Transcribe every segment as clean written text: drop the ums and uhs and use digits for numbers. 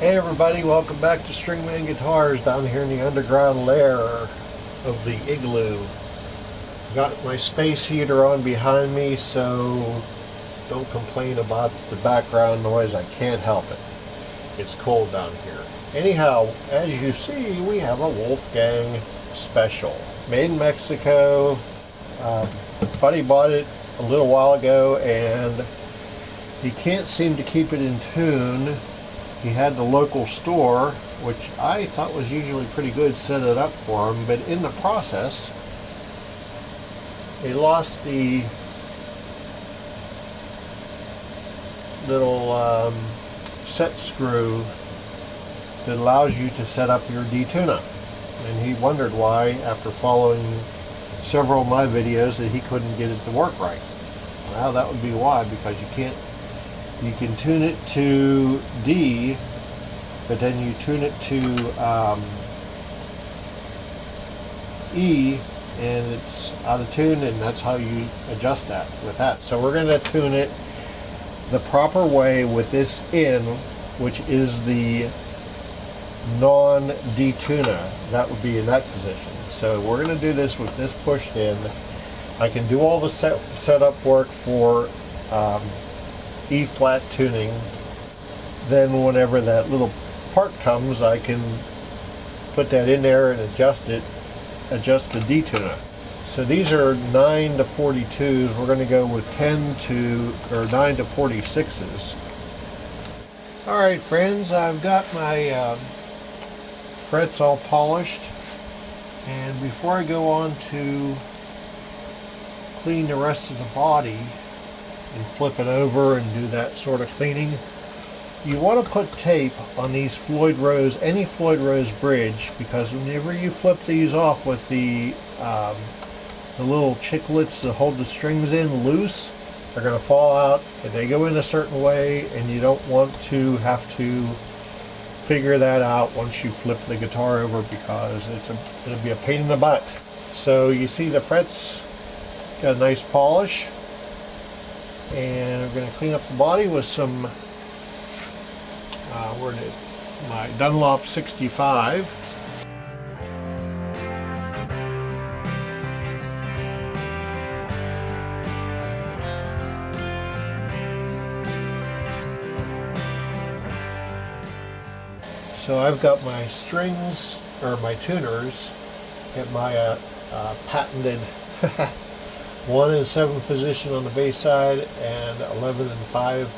Hey everybody, welcome back to Stringman Guitars down here in the underground lair of the igloo. Got my space heater on behind me, so don't complain about the background noise. I can't help it. It's cold down here. Anyhow, as you see, we have a Wolfgang special. Made in Mexico. Buddy bought it a little while ago and he can't seem to keep it in tune. He had the local store, which I thought was usually pretty good, set it up for him, but in the process, he lost the little set screw that allows you to set up your D-Tuna. And he wondered why, after following several of my videos, that he couldn't get it to work right. Well, that would be why, because you can tune it to D, but then you tune it to E, and it's out of tune, and that's how you adjust that with that. So we're going to tune it the proper way with this in, which is the non-D-Tuna. That would be in that position. So we're going to do this with this pushed in. I can do all the setup work for E-flat tuning. Then whenever that little part comes, I can put that in there and adjust the D-Tuna. So these are 9 to 42s. We're going to go with 9 to 46s. Alright friends, I've got my frets all polished, and before I go on to clean the rest of the body and flip it over and do that sort of cleaning, you want to put tape on these Floyd Rose, any Floyd Rose bridge, because whenever you flip these off with the little chiclets that hold the strings in loose, they're going to fall out, and they go in a certain way, and you don't want to have to figure that out once you flip the guitar over, because it'll be a pain in the butt. So you see the frets got a nice polish, and I'm going to clean up the body with some my Dunlop 65. So I've got my strings, or my tuners, at my patented 1 and 7 position on the bass side and 11 and 5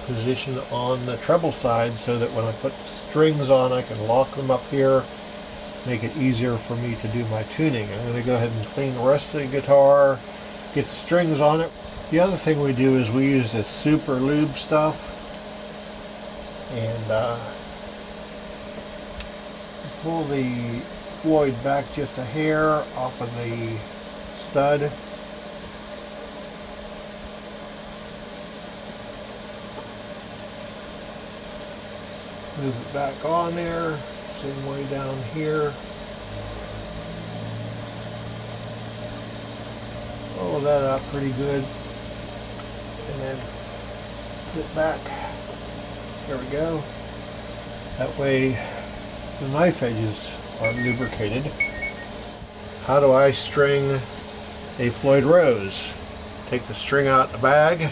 position on the treble side, so that when I put the strings on, I can lock them up here, make it easier for me to do my tuning. I'm going to go ahead and clean the rest of the guitar, get the strings on it. The other thing we do is we use this super lube stuff, and pull the Floyd back just a hair off of the stud. Move it back on there, same way down here. Roll that out pretty good, and then get back. There we go. That way the knife edges are lubricated. How do I string a Floyd Rose? Take the string out the bag.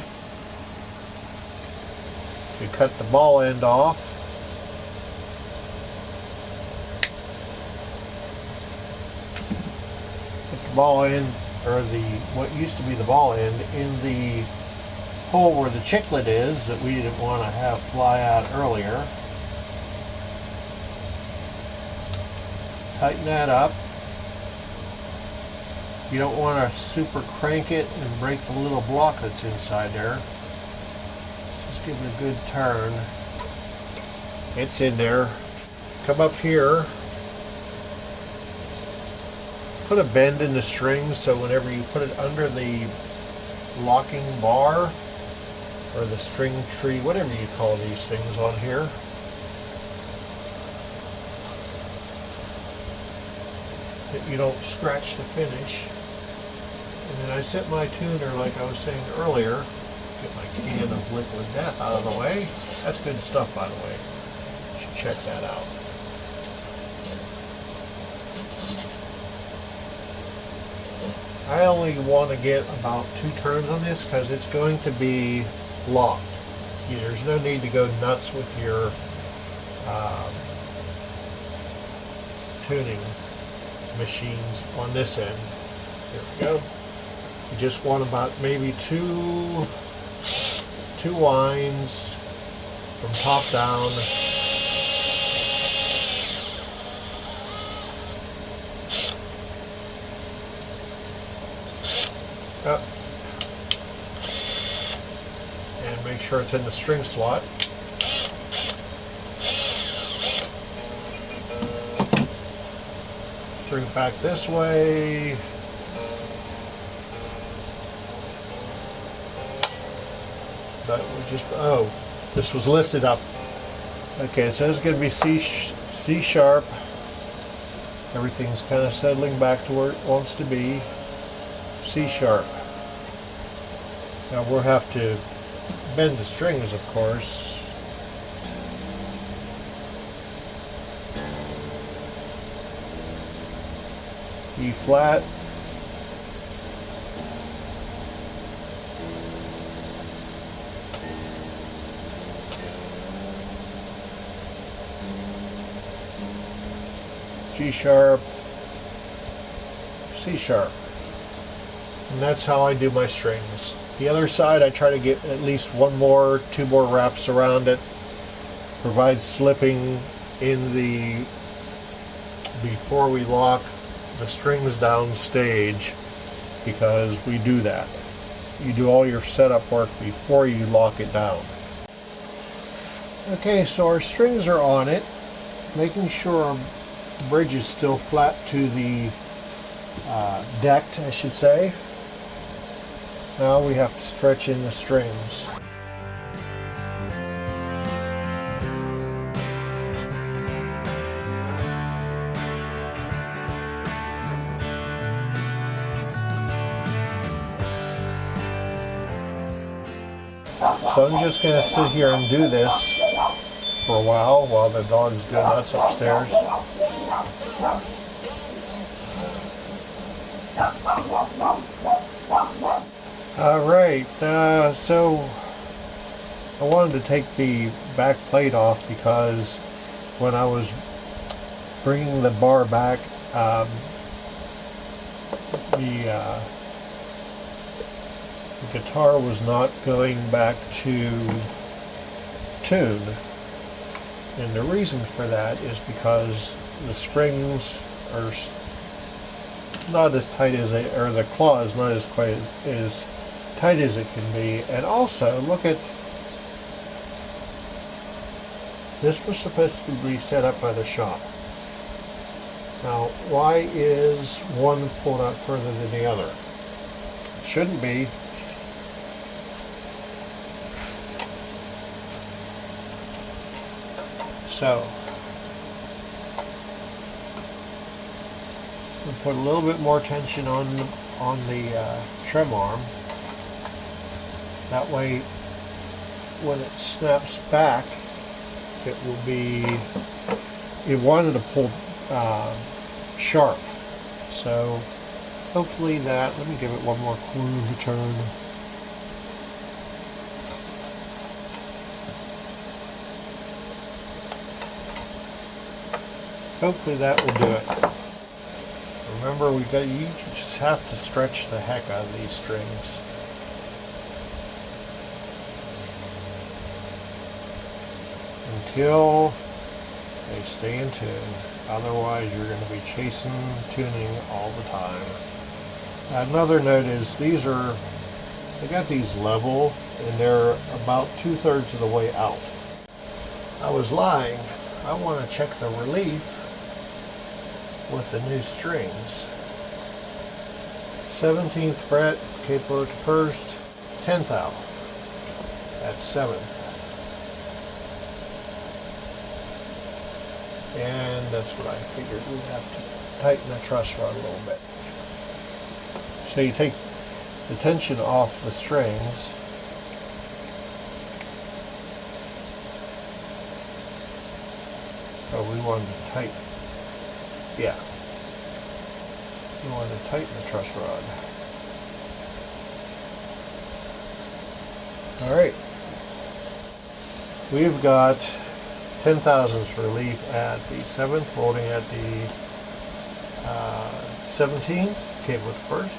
You cut the ball end off. Ball end, or what used to be the ball end, in the hole where the chiclet is that we didn't want to have fly out earlier. Tighten that up. You don't want to super crank it and break the little block that's inside there. Just give it a good turn. It's in there. Come up here. Put a bend in the strings, so whenever you put it under the locking bar, or the string tree, whatever you call these things on here, that you don't scratch the finish. And then I set my tuner, like I was saying earlier, get my can of liquid death out of the way. That's good stuff, by the way. check that out. I only want to get about 2 turns on this because it's going to be locked. There's no need to go nuts with your tuning machines on this end. There we go. You just want about maybe two winds from top down. Up. And make sure it's in the string slot. String back this way. But we just, oh, this was lifted up. Okay, so it's going to be C sharp. Everything's kind of settling back to where it wants to be. C sharp. Now we'll have to bend the strings, of course. E flat. G sharp. C sharp. And that's how I do my strings. The other side, I try to get at least 2 more wraps around it. Provide slipping in the, before we lock the strings down stage, because we do that. You do all your setup work before you lock it down. Okay, so our strings are on it, making sure our bridge is still flat to the decked, I should say. Now we have to stretch in the strings. So I'm just going to sit here and do this for a while the dog's go nuts upstairs. Alright, so I wanted to take the back plate off because when I was bringing the bar back, the guitar was not going back to tune, and the reason for that is because the springs are not as tight as they, or the claw is not as quite as tight as it can be. And also, look at this, was supposed to be set up by the shop. Now, why is one pulled out further than the other? It shouldn't be. So we'll put a little bit more tension on the trim arm. That way, when it snaps back, it will be. It wanted to pull sharp, so hopefully that. Let me give it one more quarter of a turn. Hopefully that will do it. Remember, you just have to stretch the heck out of these strings. Until they stay in tune. Otherwise, you're going to be chasing tuning all the time. Another note is they got these level, and they're about 2/3 of the way out. I was lying. I want to check the relief with the new strings. 17th fret, capo to 1st, 10th out. That's 7th. And that's what I figured. We'd have to tighten the truss rod a little bit. So you take the tension off the strings. Oh, we wanted to tighten. Yeah. We wanted to tighten the truss rod. Alright. We've got 10 thousandths relief at the 7th, welding at the 17th, cable at first.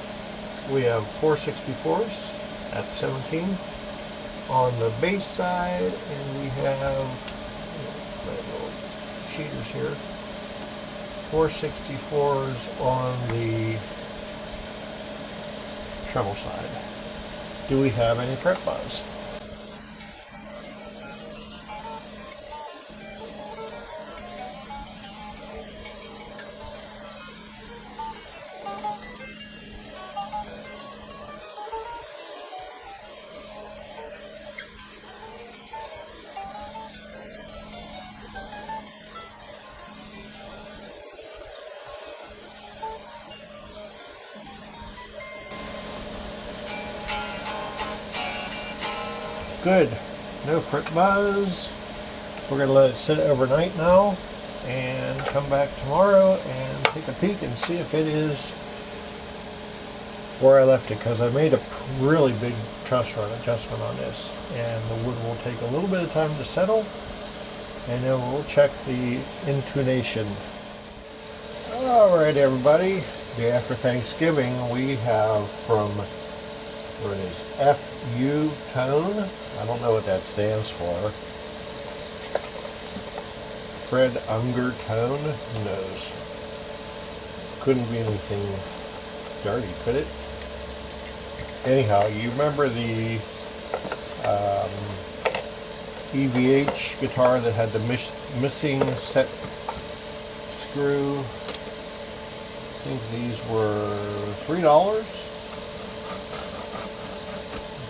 We have 4/64ths at 17 on the base side, and we have my little cheaters here. 4/64s on the treble side. Do we have any fret buzz? Good. No fret buzz. We're going to let it sit overnight now and come back tomorrow and take a peek and see if it is where I left it, because I made a really big truss rod adjustment on this, and the wood will take a little bit of time to settle, and then we'll check the intonation. Alright everybody, day after Thanksgiving we have from, where it is, FU Tone. I don't know what that stands for. Fred Unger Tone? Who knows? Couldn't be anything dirty, could it? Anyhow, you remember the EVH guitar that had the missing set screw? I think these were $3?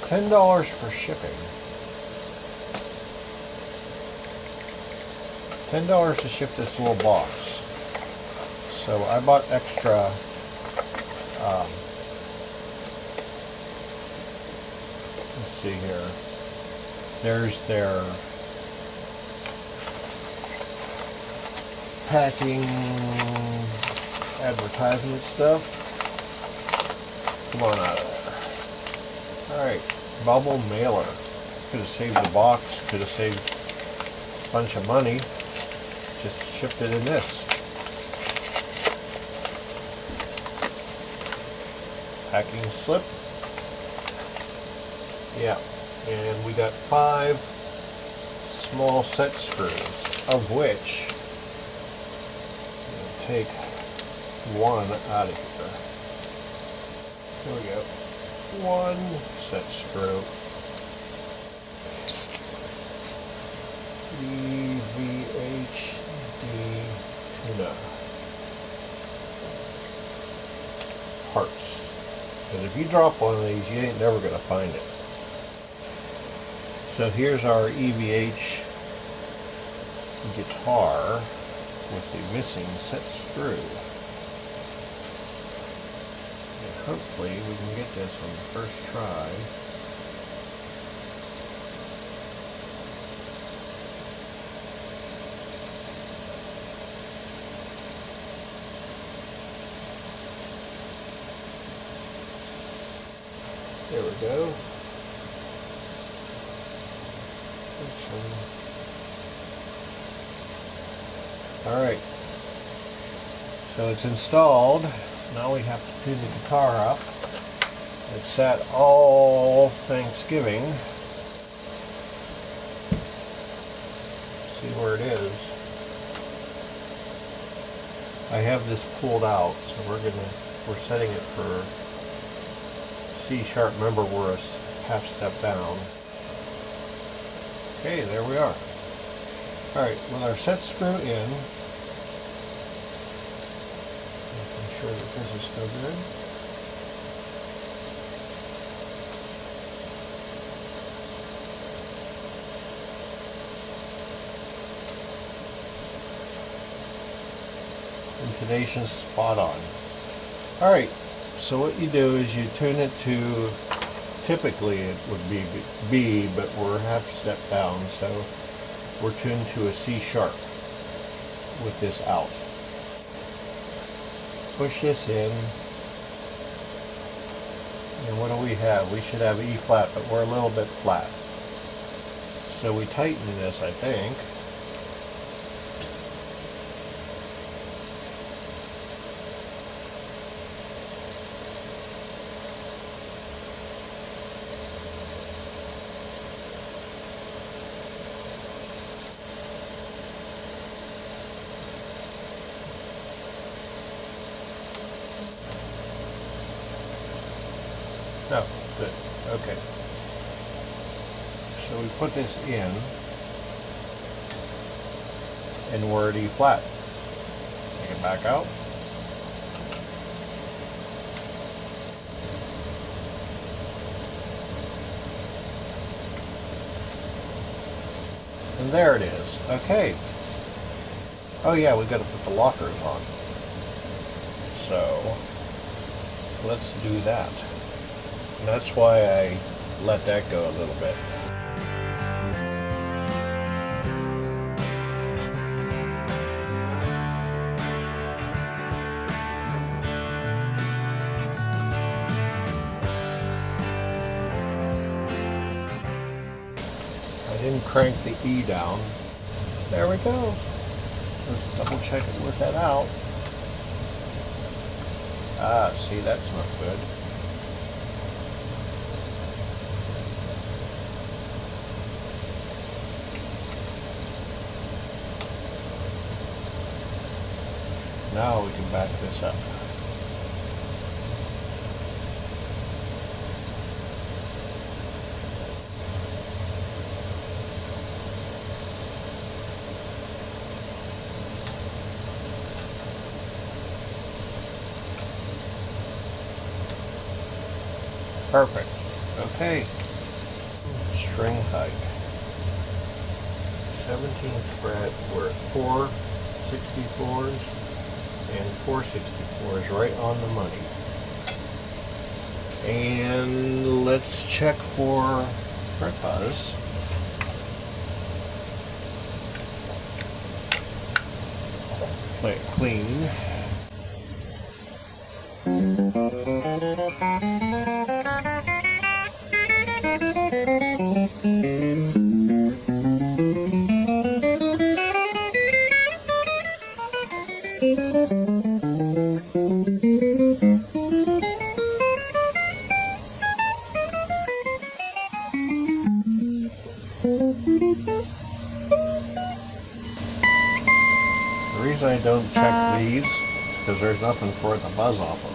$10 for shipping. $10 to ship this little box. So I bought extra let's see here. There's their packing advertisement stuff. Come on out of there. Alright, bubble mailer. Could have saved the box, could have saved a bunch of money. Just shipped it in this. Packing slip. Yeah, and we got 5 small set screws, of which we'll take one out of here. Here we go. One set screw. EVH D-Tuna parts. Because if you drop one of these, you ain't never going to find it. So here's our EVH guitar with the missing set screw. And hopefully we can get this on the first try. There we go. Alright, so it's installed. Now we have to tune the guitar up. It sat all Thanksgiving. Let's see where it is. I have this pulled out, so we're setting it for C sharp. Remember, we're a half step down. Okay, there we are. Alright, with our set screw in, making sure that this is still good. Intonation spot on. Alright, so what you do is you tune it to, typically it would be B, but we're half step down, so we're tuned to a C sharp. with this out. Push this in. And what do we have? We should have E flat, but we're a little bit flat. So we tighten this, I think. No, good. Okay. So we put this in, and we're at E flat. Take it back out. And there it is. Okay. Oh yeah, we got to put the lockers on. So let's do that. And that's why I let that go a little bit. I didn't crank the E down. There we go. Let's double check it with that out. Ah, see, that's not good. Now we can back this up. Perfect. Okay. String height. 17th fret. We're at 4/64s. And 4/64 is right on the money. And let's check for fret buzz. Play it clean. The reason I don't check these is because there's nothing for it to buzz off of.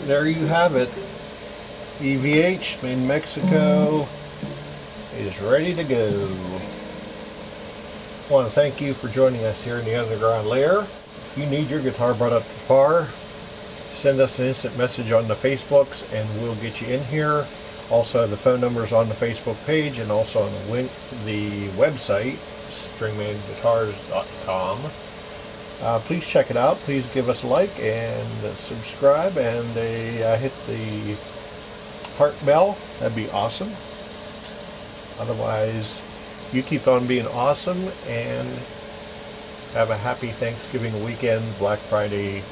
There you have it. EVH made in Mexico is ready to go. I want to thank you for joining us here in the underground lair. If you need your guitar brought up to par, send us an instant message on the Facebooks and we'll get you in here. Also, the phone numbers on the Facebook page and also on the website, stringmanguitars.com. Please check it out. Please give us a like and subscribe and hit the heart bell. That'd be awesome. Otherwise, you keep on being awesome and have a happy Thanksgiving weekend, Black Friday